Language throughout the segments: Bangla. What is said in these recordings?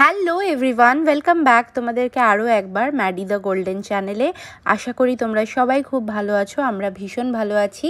হ্যালো এভরিওয়ান, ওয়েলকাম ব্যাক তোমাদেরকে আরও একবার ম্যাডি দ্য গোল্ডেন চ্যানেলে। আশা করি তোমরা সবাই খুব ভালো আছো, আমরা ভীষণ ভালো আছি।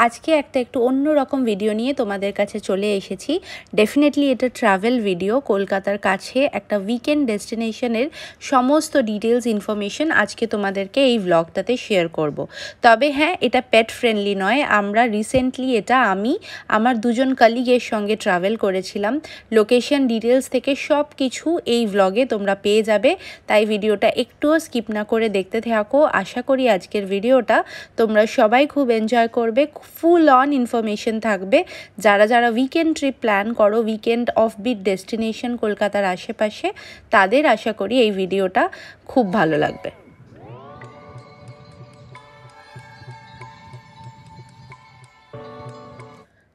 আজকে একটু অন্যরকম ভিডিও নিয়ে তোমাদের কাছে চলে এসেছি। ডেফিনেটলি এটা ট্রাভেল ভিডিও। কলকাতার কাছে একটা উইকেন্ড ডেস্টিনেশনের সমস্ত ডিটেলস ইনফরমেশন আজকে তোমাদেরকে এই ব্লগটাতে শেয়ার করব। তবে হ্যাঁ, এটা পেট ফ্রেন্ডলি নয়। আমরা রিসেন্টলি আমি আমার দুজন কলিগের সঙ্গে ট্রাভেল করেছিলাম। লোকেশন ডিটেলস থেকে সব কিছু এই ব্লগে তোমরা পেয়ে যাবে, তাই ভিডিওটা একটুও স্কিপ না করে দেখতে থাকো। আশা করি আজকের ভিডিওটা তোমরা সবাই খুব এনজয় করবে, ফুল অন ইনফরমেশন থাকবে। যারা যারা উইকেন্ড ট্রিপ প্ল্যান করো, উইকেন্ড অফবিট ডেস্টিনেশন কলকাতার আশেপাশে, তাদের আশা করি এই ভিডিওটা খুব ভালো লাগবে।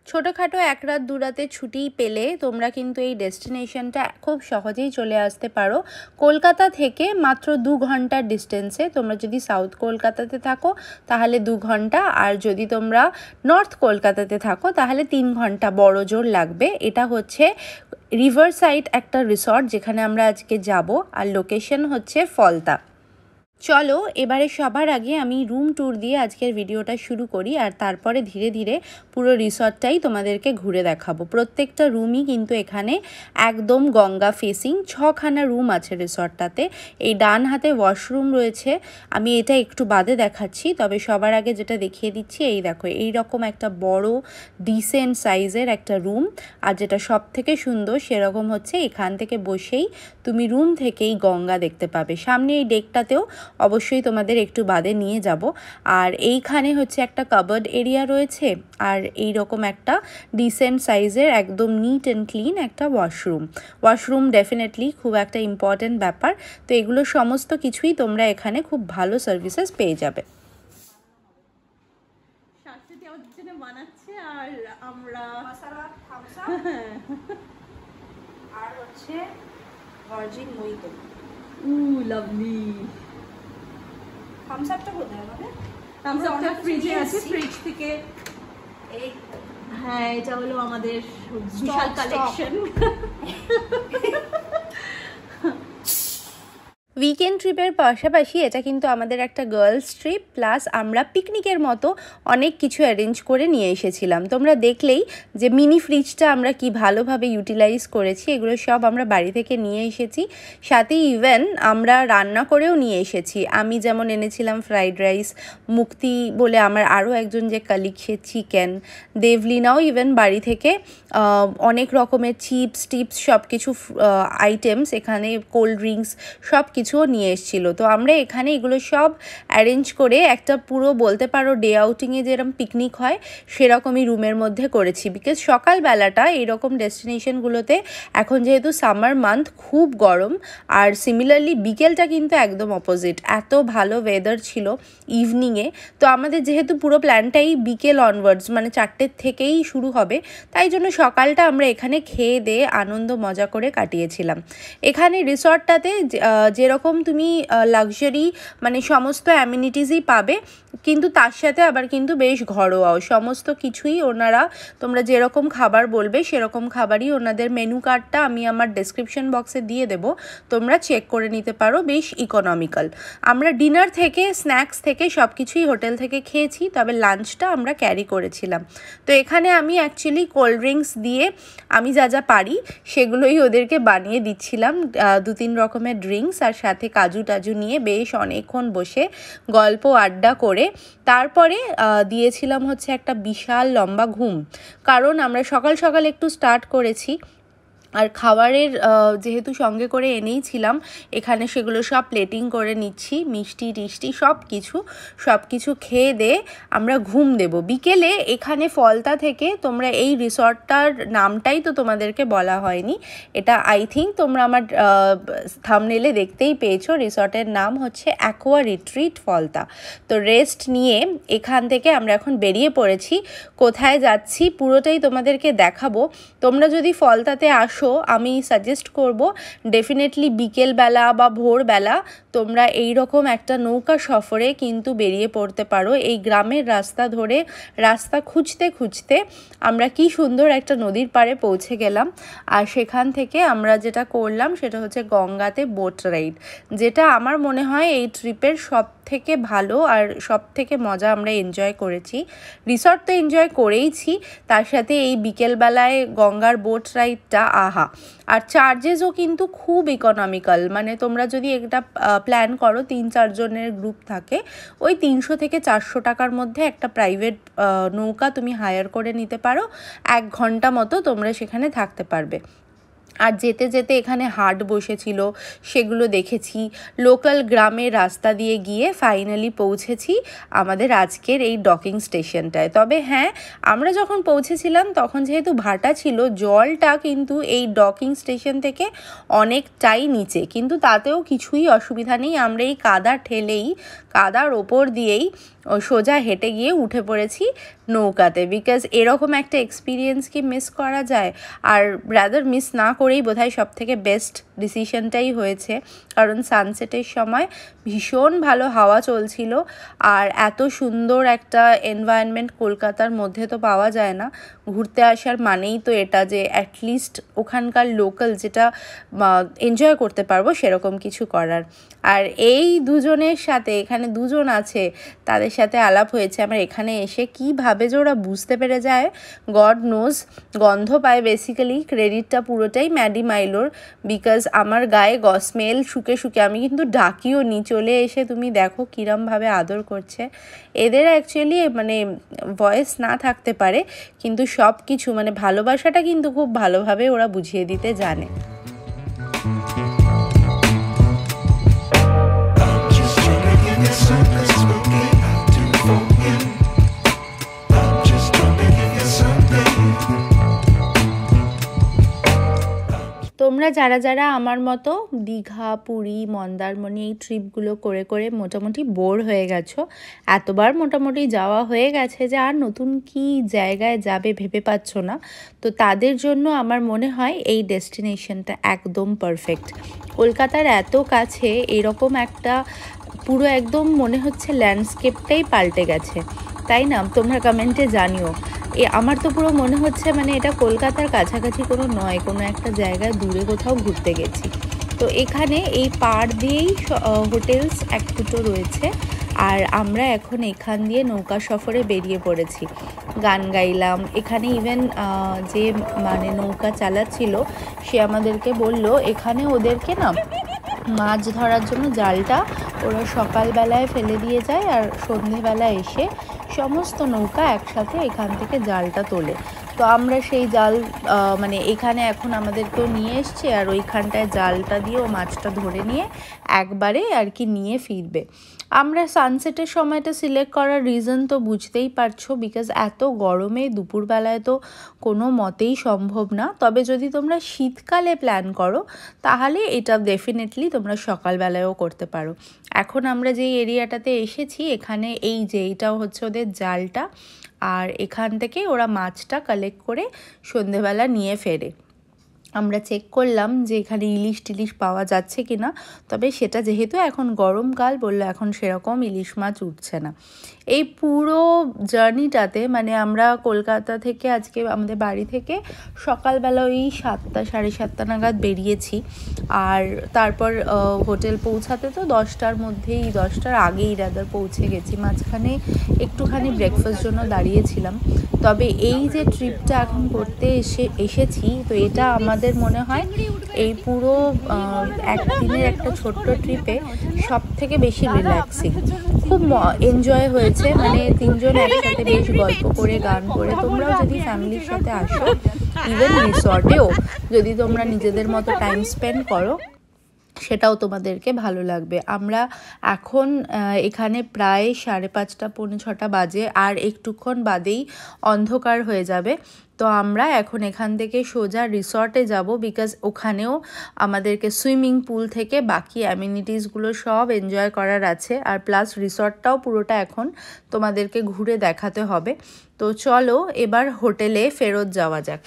ছোটোখাটো এক রাত দু রাতে ছুটি পেলে তোমরা কিন্তু এই ডেস্টিনেশনটা খুব সহজেই চলে আসতে পারো। কলকাতা থেকে মাত্র 2 ঘন্টার ডিস্টেন্সে। তোমরা যদি সাউথ কলকাতাতে থাকো তাহলে 2 ঘন্টা, আর যদি তোমরা নর্থ কলকাতাতে থাকো তাহলে 3 ঘন্টা বড় জোর লাগবে। এটা হচ্ছে রিভার সাইড একটা রিসর্ট যেখানে আমরা আজকে যাব, আর লোকেশন হচ্ছে ফলতা। চলো এবারে সবার আগে আমি রুম ট্যুর দিয়ে আজকের ভিডিওটা শুরু করি, আর তারপরে ধীরে ধীরে পুরো রিসর্টটাই তোমাদেরকে ঘুরে দেখাবো। প্রত্যেকটা রুমই কিন্তু এখানে একদম গঙ্গা ফেসিং। 6খানা রুম আছে রিসর্টটাতে। এই ডান হাতে ওয়াশরুম রয়েছে, আমি এটা একটু বাদে দেখাচ্ছি। তবে সবার আগে যেটা দেখিয়ে দিচ্ছি, এই দেখো এই রকম একটা বড় ডিসেন্ট সাইজের একটা রুম। আর যেটা সব থেকে সুন্দর সেরকম হচ্ছে এখান থেকে বসেই তুমি রুম থেকেই গঙ্গা দেখতে পাবে। সামনে এই ডেকটাতেও অবশ্যই তোমাদের একটু বাদে নিয়ে যাব। আর এইখানে হচ্ছে একটা কাবার্ড এরিয়া রয়েছে, আর এই রকম একটা ডিসেন্ট সাইজের একদম নিট অ্যান্ড ক্লিন একটা ওয়াশরুম ডেফিনেটলি খুব একটা ইম্পর্ট্যান্ট ব্যাপার। তো এগুলো সমস্ত কিছুই তোমরা এখানে খুব ভালো সার্ভিসেস পেয়ে যাবে। আর আমরা আর হচ্ছে ভার্জিন মহিতো। লাভলি। থামস আপটা কোথায় আমাদের? থামস আপটা ফ্রিজে আছে, ফ্রিজ থেকে। এই হ্যাঁ, এটা হলো আমাদের বিশাল কালেকশন। উইকেন্ড ট্রিপের পাশাপাশি এটা কিন্তু আমাদের একটা গার্লস ট্রিপ, প্লাস আমরা পিকনিকের মতো অনেক কিছু অ্যারেঞ্জ করে নিয়ে এসেছিলাম। তোমরা দেখলেই যে মিনি ফ্রিজটা আমরা কি ভালোভাবে ইউটিলাইজ করেছি। এগুলো সব আমরা বাড়ি থেকে নিয়ে এসেছি, সাথে ইভেন আমরা রান্না করেও নিয়ে এসেছি। আমি যেমন এনেছিলাম ফ্রাইড রাইস, মুক্তি বলে আমার আরও একজন যে কালিগ, সে চিকেন, দেবলিনাও ইভেন বাড়ি থেকে অনেক রকমের চিপস টিপস সব কিছু আইটেমস, এখানে কোল্ড ড্রিঙ্কস সব কিছুও নিয়ে এসেছিলো। তো আমরা এখানে এগুলো সব অ্যারেঞ্জ করে একটা পুরো বলতে পারো ডে আউটিংয়ে যেরকম পিকনিক হয় সেরকমই রুমের মধ্যে করেছি। বিকজ সকালবেলাটা এইরকম ডেস্টিনেশনগুলোতে এখন যেহেতু সামার মান্থ খুব গরম, আর সিমিলারলি বিকেলটা কিন্তু একদম অপোজিট। এত ভালো ওয়েদার ছিল ইভিনিংয়ে। তো আমাদের যেহেতু পুরো প্ল্যানটাই বিকেল অনওয়ার্ডস, মানে 4টের থেকেই শুরু হবে, তাই জন্য সকালটা আমরা এখানে খেয়ে দিয়ে আনন্দ মজা করে কাটিয়েছিলাম। এখানে রিসর্টটাতে যেরকম তুমি লাক্সারি মানে সমস্ত অ্যামিনিটিসই পাবে, কিন্তু তার সাথে আবার কিন্তু বেশ ঘরোয়াও সমস্ত কিছুই। ওনারা তোমরা যেরকম খাবার বলবে সেরকম খাবারই। ওনাদের মেনু কার্ডটা আমি আমার ডেসক্রিপশন বক্সে দিয়ে দেবো, তোমরা চেক করে নিতে পারো। বেশ ইকোনমিক্যাল। আমরা ডিনার থেকে স্ন্যাক্স থেকে সব কিছুই হোটেল থেকে খেয়েছি, তবে লাঞ্চটা আমরা ক্যারি করেছিলাম। তো এখানে আমি অ্যাকচুয়ালি কোল্ড ড্রিঙ্কস দিয়ে আমি যা যা পারি সেগুলোই ওদেরকে বানিয়ে দিচ্ছিলাম, 2-3 রকমের ড্রিঙ্কস, আর সাথে কাজু টাজু নিয়ে বেশ অনেকক্ষণ বসে গল্প আড্ডা করে তারপরে দিয়েছিলাম হচ্ছে একটা বিশাল লম্বা ঘুম। কারণ আমরা সকাল সকাল একটু স্টার্ট করেছি, আর খাবারের যেহেতু সঙ্গে করে এনেইছিলাম, এখানে সেগুলো সব প্লেটিং করে নিচ্ছি, মিষ্টি টিষ্টি সব কিছু খেয়ে দিয়ে আমরা ঘুম দেব বিকেলে। এখানে ফলতা থেকে তোমরা এই রিসর্টটার নামটাই তো তোমাদেরকে বলা হয়নি, এটা আই থিঙ্ক তোমরা আমার থাম্বনেলে দেখতেই পেয়েছো। রিসর্টের নাম হচ্ছে অ্যাকোয়া রিট্রিট ফলতা। তো রেস্ট নিয়ে এখান থেকে আমরা এখন বেরিয়ে পড়েছি। কোথায় যাচ্ছি পুরোটাই তোমাদেরকে দেখাবো। তোমরা যদি ফলতাতে আসো আসো আমি সাজেস্ট করব ডেফিনেটলি বিকেলবেলা বা ভোরবেলা তোমরা এই রকম একটা নৌকা সফরে কিন্তু বেরিয়ে পড়তে পারো। এই গ্রামের রাস্তা ধরে রাস্তা খুঁজতে খুঁজতে আমরা কি সুন্দর একটা নদীর পাড়ে পৌঁছে গেলাম। আর সেখান থেকে আমরা যেটা করলাম সেটা হচ্ছে গঙ্গাতে বোট রাইড, যেটা আমার মনে হয় এই ট্রিপের সব থেকে ভালো আর সব থেকে মজা আমরা এনজয় করেছি। রিসর্ট তো এনজয় করেইছি, তার সাথে এই বিকেলবেলায় গঙ্গার বোট রাইডটা আহা। আর চার্জেসও কিন্তু খুব ইকোনমিক্যাল, মানে তোমরা যদি একটা প্ল্যান করো 3-4 জনের গ্রুপ থাকে, ওই 300 থেকে 400 টাকার মধ্যে একটা প্রাইভেট নৌকা তুমি হায়ার করে নিতে পারো। 1 ঘন্টা মতো তোমরা সেখানে থাকতে পারবে। আর যেতে যেতে এখানে হাট বসেছিল, সেগুলো দেখেছি। লোকাল গ্রামের রাস্তা দিয়ে গিয়ে ফাইনালি পৌঁছেছি আমাদের আজকের এই ডকিং স্টেশনটায়। তবে হ্যাঁ, আমরা যখন পৌঁছেছিলাম তখন যেহেতু ভাটা ছিল, জলটা কিন্তু এই ডকিং স্টেশন থেকে অনেকটাই নিচে, কিন্তু তাতেও কিছুই অসুবিধা নেই। আমরা এই কাদার ওপর দিয়েই সোজা হেঁটে গিয়ে উঠে পড়েছি নৌকাতে, বিকজ এরকম একটা এক্সপিরিয়েন্স কি মিস করা যায়? আর রাদার মিস না করেই বোধহয় সব থেকে বেস্ট ডিসিশনটাই হয়েছে, কারণ সানসেটের সময় ভীষণ ভালো হাওয়া চলছিল। আর এত সুন্দর একটা এনভায়রনমেন্ট কলকাতার মধ্যে তো পাওয়া যায় না। ঘুরতে আসার মানেই তো এটা যে অ্যাটলিস্ট ওখানকার লোকাল যেটা এনজয় করতে পারবো সেরকম কিছু করার। আর এই দুজনের সাথে, এখানে দুজন আছে, তাদের সাথে আলাপ হয়েছে আমার এখানে এসে। কীভাবে যে ওরা বুঝতে পেরে যায় গড নোজ, গন্ধ পায় বেসিক্যালি। ক্রেডিটটা পুরোটাই ম্যাডি মাইলোর, বিকজ আমার গায়ে স্মেল শুকে শুকে আমি কিন্তু ডাকিও নি, চলে এসে তুমি দেখো কিরমভাবে আদর করছে। এদের অ্যাকচুয়ালি মানে ভয়েস না থাকতে পারে, কিন্তু সব কিছু মানে ভালোবাসাটা কিন্তু খুব ভালোভাবে ওরা বুঝিয়ে দিতে জানে। তোমরা যারা যারা আমার মতো দীঘা, পুরী, মন্দারমণি এই ট্রিপগুলো করে করে মোটামুটি বোর হয়ে গেছো, এতবার মোটামুটি যাওয়া হয়ে গেছে যে আর নতুন কি জায়গায় যাবে ভেবে পাচ্ছ না, তো তাদের জন্য আমার মনে হয় এই ডেস্টিনেশনটা একদম পারফেক্ট। কলকাতার এত কাছে এরকম একটা পুরো একদম মনে হচ্ছে ল্যান্ডস্কেপটাই পাল্টে গেছে, তাই না? তোমরা কমেন্টে জানিও। আমার তো পুরো মনে হচ্ছে মানে এটা কলকাতার কাছাকাছি কোনো নয়, কোনো একটা জায়গায় দূরে কোথাও ঘুরতে গেছি। তো এখানে এই পাড় দিয়েই হোটেলস 1-2টো রয়েছে, আর আমরা এখন এখান দিয়ে নৌকা সফরে বেরিয়ে পড়েছি। গান গাইলাম এখানে, ইভেন যে মানে নৌকা চালাচ্ছিল সে আমাদেরকে বলল এখানে ওদেরকে না মাছ ধরার জন্য জালটা ওরা সকালবেলায় ফেলে দিয়ে যায়, আর সন্ধেবেলায় এসে সমস্ত নৌকা একসাথে এখান থেকে জালটা তোলে। তো আমরা সেই জাল মানে এখানে এখন আমাদেরকেও নিয়ে এসছে, আর ওইখানটায় জালটা দিয়ে ও মাছটা ধরে নিয়ে একবারে আর কি নিয়ে ফিরবে। আমরা সানসেটের সময়টা সিলেক্ট করার রিজন তো বুঝতেই পারছো, বিকজ এত গরমে দুপুরবেলায় তো কোনো মতেই সম্ভব না। তবে যদি তোমরা শীতকালে প্ল্যান করো তাহলে এটা ডেফিনেটলি তোমরা সকালবেলায়ও করতে পারো। এখন আমরা যেই এরিয়াটাতে এসেছি এখানে এই যে এইটাও হচ্ছে ওদের জালটা, আর এখান থেকে ওরা মাছটা কালেক্ট করে সন্ধেবেলা নিয়ে ফেরে। আমরা চেক করলাম যে এখানে ইলিশ টিলিশ পাওয়া যাচ্ছে কি না, তবে সেটা যেহেতু এখন গরমকাল বললো এখন সেরকম ইলিশ মাছ উঠছে না। এই পুরো জার্নিটাতে মানে আমরা কলকাতা থেকে আজকে আমাদের বাড়ি থেকে সকালবেলা ওই 7টা 7:30 নাগাদ বেরিয়েছি, আর তারপর হোটেল পৌঁছাতে তো 10টার মধ্যেই 10টার আগেই রাদার পৌঁছে গেছি। মাঝখানে একটুখানি ব্রেকফাস্ট জন্য দাঁড়িয়েছিলাম। তবে এই যে ট্রিপটা এখন করতে এসেছি তো এটা আমাদের মনে হয় এই পুরো একদিনের একটা ছোট্ট ট্রিপে সব থেকে বেশি রিল্যাক্সিং, খুব এনজয় হয়েছে। মানে 3 জন একসাথে বেশ গল্প করে গান করে, তোমরাও যদি ফ্যামিলির সাথে আসো, ইভেন রিসর্টেও যদি তোমরা নিজেদের মতো টাইম স্পেন্ড করো সেটাও তোমাদেরকে ভালো লাগবে। আমরা এখন এখানে প্রায় 5:30 পৌনে 6টা বাজে, আর একটুক্ষণ বাদেই অন্ধকার হয়ে যাবে। তো আমরা এখন এখান থেকে সোজা রিসর্টে যাব, বিকজ ওখানেও আমাদেরকে সুইমিং পুল থেকে বাকি অ্যামিনিটিসগুলো সব এনজয় করার আছে, আর প্লাস রিসর্টটাও পুরোটা এখন তোমাদেরকে ঘুরে দেখাতে হবে। তো চলো এবার হোটেলে ফেরত যাওয়া যাক।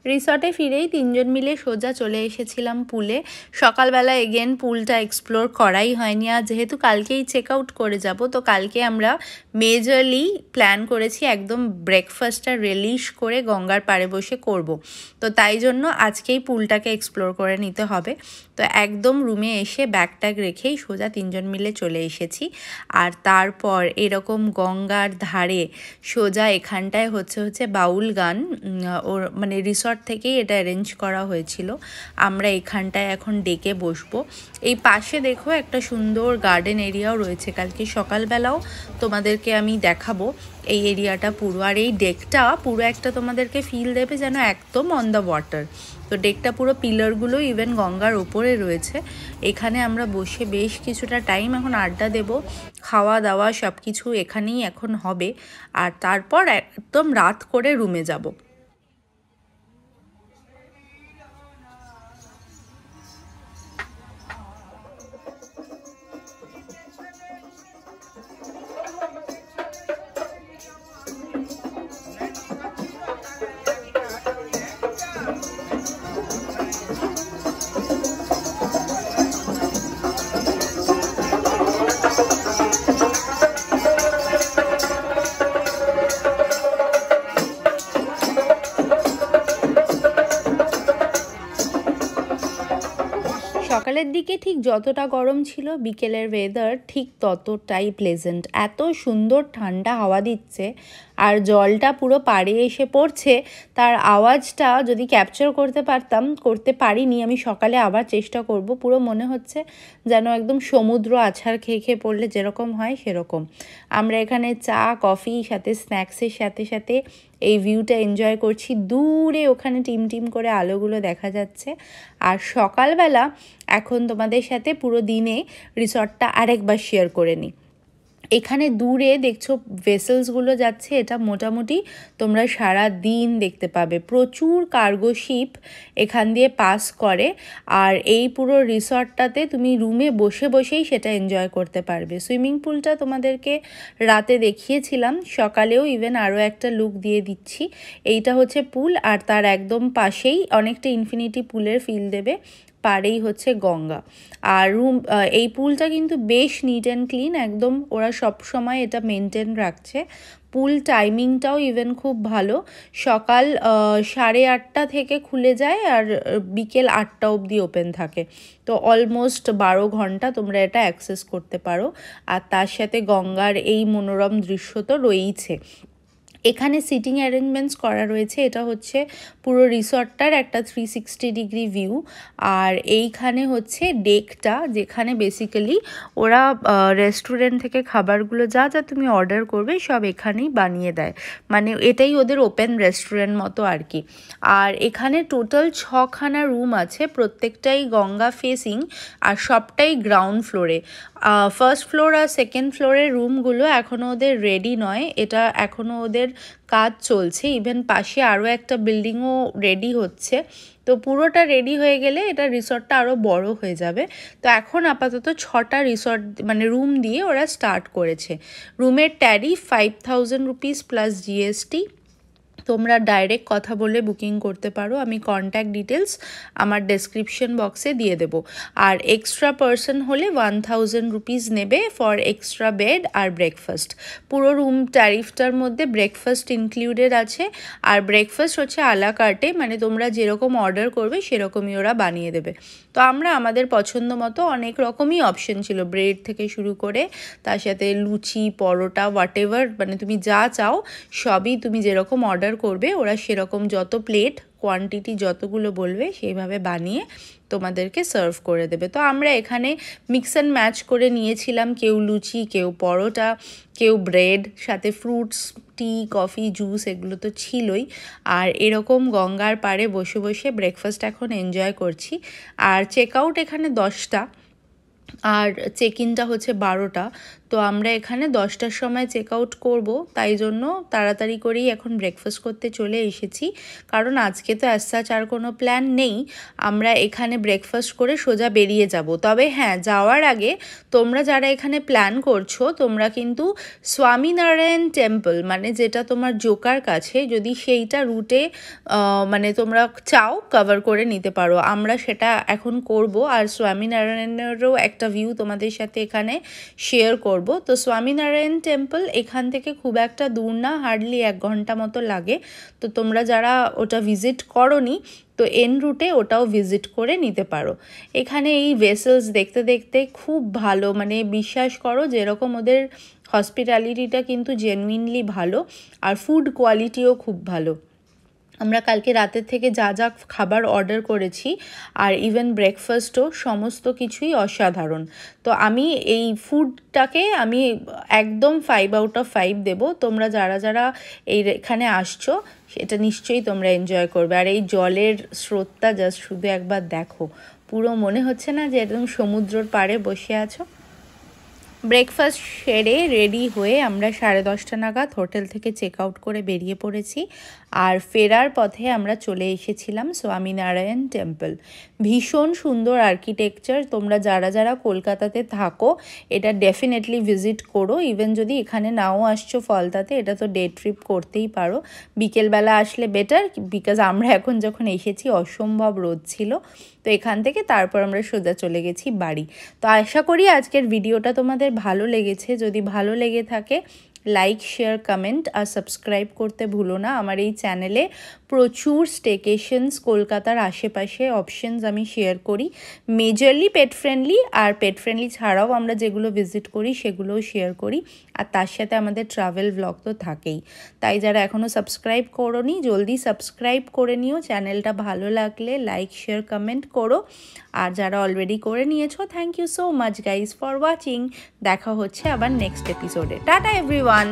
রিসর্টে ফিরেই তিনজন মিলে সোজা চলে এসেছিলাম পুলে। সকালবেলা এগেন পুলটা এক্সপ্লোর করাই হয়নি, আর যেহেতু কালকেই চেক আউট করে যাব, তো কালকে আমরা মেজরলি প্ল্যান করেছি একদম ব্রেকফাস্টটা রিলিশ করে গঙ্গার পাড়ে বসে করব। তো তাই জন্য আজকেই পুলটাকে এক্সপ্লোর করে নিতে হবে। তো একদম রুমে এসে ব্যাগ ট্যাগ রেখেই সোজা তিনজন মিলে চলে এসেছি। আর তারপর এরকম গঙ্গার ধারে সোজা এখানটায় হচ্ছে বাউল গান, ওর মানে রিসর্ট থেকেই এটা অ্যারেঞ্জ করা হয়েছিল। আমরা এখানটায় এখন ডেকে বসবো। এই পাশে দেখো একটা সুন্দর গার্ডেন এরিয়াও রয়েছে, কালকে সকালবেলাও তোমাদেরকে আমি দেখাবো এই এরিয়াটা পুরো। আর এই ডেকটা পুরো একটা তোমাদেরকে ফিল দেবে যেন একদম অন দ্য ওয়াটার। তো ডেকটা পুরো পিলারগুলো ইভেন গঙ্গার ওপরে রয়েছে। এখানে আমরা বসে বেশ কিছুটা টাইম এখন আড্ডা দেব, খাওয়া দাওয়া সব কিছু এখানেই এখন হবে। আর তারপর একদম রাত করে রুমে যাব। সকালের দিকে ঠিক যতটা গরম ছিল, বিকেলের ওয়েদার ঠিক ততটাই প্লেজেন্ট। এত সুন্দর ঠান্ডা হাওয়া দিচ্ছে, আর জলটা পুরো পাড়ে এসে পড়ছে। তার আওয়াজটা যদি ক্যাপচার করতে পারতাম, করতে পারিনি। আমি সকালে আবার চেষ্টা করব। পুরো মনে হচ্ছে যেন একদম সমুদ্র আছাড় খেয়ে খেয়ে পড়লে যেরকম হয় সেরকম। আমরা এখানে চা কফি সাথে স্ন্যাক্সের সাথে সাথে এই ভিউটা এনজয় করছি। দূরে ওখানে টিম টিম করে আলোগুলো দেখা যাচ্ছে। আর সকালবেলা এখন তোমাদের সাথে পুরো দিনে রিসর্টটা আরেকবার শেয়ার করে নিই। এখানে দূরে দেখছো ভেসেলসগুলো যাচ্ছে, এটা মোটামুটি তোমরা সারা দিন দেখতে পাবে। প্রচুর কার্গো শিপ এখান দিয়ে পাস করে, আর এই পুরো রিসর্টটাতে তুমি রুমে বসে বসেই সেটা এনজয় করতে পারবে। সুইমিং পুলটা তোমাদেরকে রাতে দেখিয়েছিলাম, সকালেও ইভেন আরও একটা লুক দিয়ে দিচ্ছি। এইটা হচ্ছে পুল, আর তার একদম পাশেই অনেকটা ইনফিনিটি পুলের ফিল দেবে। পাড়েই হচ্ছে গঙ্গা। আর এই পুলটা কিন্তু বেশ নিট অ্যান্ড ক্লিন, একদম ওরা সব সময় এটা মেনটেন রাখছে। পুল টাইমিংটাও ইভেন খুব ভালো। সকাল 8:30 থেকে খুলে যায়, আর বিকেল 8টা অবধি ওপেন থাকে। তো অলমোস্ট 12 ঘন্টা তোমরা এটা অ্যাক্সেস করতে পারো। আর তার সাথে গঙ্গার এই মনোরম দৃশ্য তো রয়েইছে। এখানে সিটিং অ্যারেঞ্জমেন্টস করা রয়েছে। এটা হচ্ছে পুরো রিসর্টটার একটা 360 ডিগ্রি ভিউ। আর এইখানে হচ্ছে ডেকটা, যেখানে বেসিক্যালি ওরা রেস্টুরেন্ট থেকে খাবারগুলো যা যা তুমি অর্ডার করবে সব এখানেই বানিয়ে দেয়। মানে এটাই ওদের ওপেন রেস্টুরেন্ট মতো আর কি। আর এখানে টোটাল 6খানা রুম আছে, প্রত্যেকটাই গঙ্গা ফেসিং, আর সবটাই গ্রাউন্ড ফ্লোরে। ফার্স্ট ফ্লোর আর সেকেন্ড ফ্লোরের রুমগুলো এখনও ওদের রেডি নয়, এটা এখনও ওদের কাজ চলছে। ইভেন পাশে আরও একটা বিল্ডিংও রেডি হচ্ছে। তো পুরোটা রেডি হয়ে গেলে এটা রিসর্টটা আরও বড় হয়ে যাবে। তো এখন আপাতত 6টা রিসর্ট মানে রুম দিয়ে ওরা স্টার্ট করেছে। রুমের ট্যারিফ 5000 রুপিস প্লাস জিএসটি। তোমরা ডাইরেক্ট কথা বলে বুকিং করতে পারো। আমি কন্ট্যাক্ট ডিটেলস আমার ডেসক্রিপশন বক্সে দিয়ে দেব। আর এক্সট্রা পার্সন হলে 1000 রুপিস নেবে ফর এক্সট্রা বেড আর ব্রেকফাস্ট। পুরো রুম ট্যারিফটার মধ্যে ব্রেকফাস্ট ইনক্লুডেড আছে। আর ব্রেকফাস্ট হচ্ছে আলা কার্টে, মানে তোমরা যেরকম অর্ডার করবে সেরকমই ওরা বানিয়ে দেবে। তো আমরা আমাদের পছন্দ মতো অনেক রকমই অপশন ছিল, ব্রেড থেকে শুরু করে তার সাথে লুচি পরোটা হোয়াটএভার, মানে তুমি যা চাও সবই তুমি যেরকম অর্ডার করবে ওরা সেরকম যত প্লেট কোয়ান্টিটি যতগুলো বলবে সেইভাবে বানিয়ে তোমাদেরকে সার্ভ করে দেবে। তো আমরা এখানে মিক্স অ্যান্ড ম্যাচ করে নিয়েছিলাম, কেউ লুচি, কেউ পরোটা, কেউ ব্রেড, সাথে ফ্রুটস, টি, কফি, জুস এগুলো তো ছিলই। আর এরকম গঙ্গার পাড়ে বসে বসে ব্রেকফাস্ট এখন এনজয় করছি। আর চেক আউট এখানে 10টা, আর চেক ইনটা হচ্ছে 12টা। তো আমরা এখানে 10টার সময় চেক আউট করবো, তাই জন্য তাড়াতাড়ি করেই এখন ব্রেকফাস্ট করতে চলে এসেছি, কারণ আজকে তো অ্যাজ সাচ আর কোনো প্ল্যান নেই। আমরা এখানে ব্রেকফাস্ট করে সোজা বেরিয়ে যাব। তবে হ্যাঁ, যাওয়ার আগে তোমরা যারা এখানে প্ল্যান করছো, তোমরা কিন্তু স্বামীনারায়ণ টেম্পল, মানে যেটা তোমার জোকার কাছে, যদি সেইটা রুটে মানে তোমরা চাও কভার করে নিতে পারো। আমরা সেটা এখন করব, আর স্বামীনারায়ণেরও একটা ভিউ তোমাদের সাথে এখানে শেয়ার করব। তো স্বামীনারায়ণ টেম্পল এখান থেকে খুব একটা দূর না, হার্ডলি 1 ঘন্টা মতো লাগে। তো তোমরা যারা ওটা ভিজিট করোনি, তো এন রুটে ওটাও ভিজিট করে নিতে পারো। এখানে এই ভেসেলস দেখতে দেখতে খুব ভালো, মানে বিশ্বাস করো যেরকম ওদের হসপিটালিটিটা কিন্তু জেনুইনলি ভালো, আর ফুড কোয়ালিটিও খুব ভালো। আমরা কালকে রাতের থেকে যা যা খাবার অর্ডার করেছি, আর ইভেন ব্রেকফাস্টও, সমস্ত কিছুই অসাধারণ। তো আমি এই ফুডটাকে আমি একদম 5 আউট অফ 5 দেবো। তোমরা যারা যারা এখানে আসছো, সেটা নিশ্চয়ই তোমরা এনজয় করবে। আর এই জলের স্রোতটা জাস্ট শুধু একবার দেখো, পুরো মনে হচ্ছে না যে একদম সমুদ্রের পাড়ে বসে আছো। ব্রেকফাস্ট সেরে রেডি হয়ে আমরা 10:30 নাগাদ হোটেল থেকে চেক আউট করে বেরিয়ে পড়েছি, আর ফেরার পথে আমরা চলে এসেছিলাম স্বামীনারায়ণ টেম্পল। ভীষণ সুন্দর আর্কিটেকচার। তোমরা যারা যারা কলকাতাতে থাকো, এটা ডেফিনেটলি ভিজিট করো। ইভেন যদি এখানে নাও আসছো ফলতাতে, এটা তো ডে ট্রিপ করতেই পারো। বিকেলবেলা আসলে বেটার, বিকজ আমরা এখন যখন এসেছি অসম্ভব রোদ ছিল। তো এখান থেকে তারপর আমরা সোজা চলে গেছি বাড়ি। তো আশা করি আজকের ভিডিওটা তোমাদের ভালো লেগেছে। যদি ভালো লেগে থাকে, লাইক, শেয়ার, কমেন্ট আর সাবস্ক্রাইব করতে ভুলো না। আমার এই চ্যানেলে প্রচুর স্টেকেশনস, কলকাতার আশেপাশে অপশনস আমি শেয়ার করি, মেজরলি পেট ফ্রেন্ডলি, আর পেট ফ্রেন্ডলি ছাড়াও আমরা যেগুলো ভিজিট করি সেগুলোও শেয়ার করি। আর তার সাথে আমাদের ট্রাভেল ভ্লগ তো থাকেই। তাই যারা এখনও সাবস্ক্রাইব করোনি, জলদি সাবস্ক্রাইব করে নিও। চ্যানেলটা ভালো লাগলে লাইক, শেয়ার, কমেন্ট করো। আর যারা অলরেডি করে নিয়েছো, thank you so much guys for watching. দেখা হচ্ছে আবার নেক্সট এপিসোডে। Tata everyone.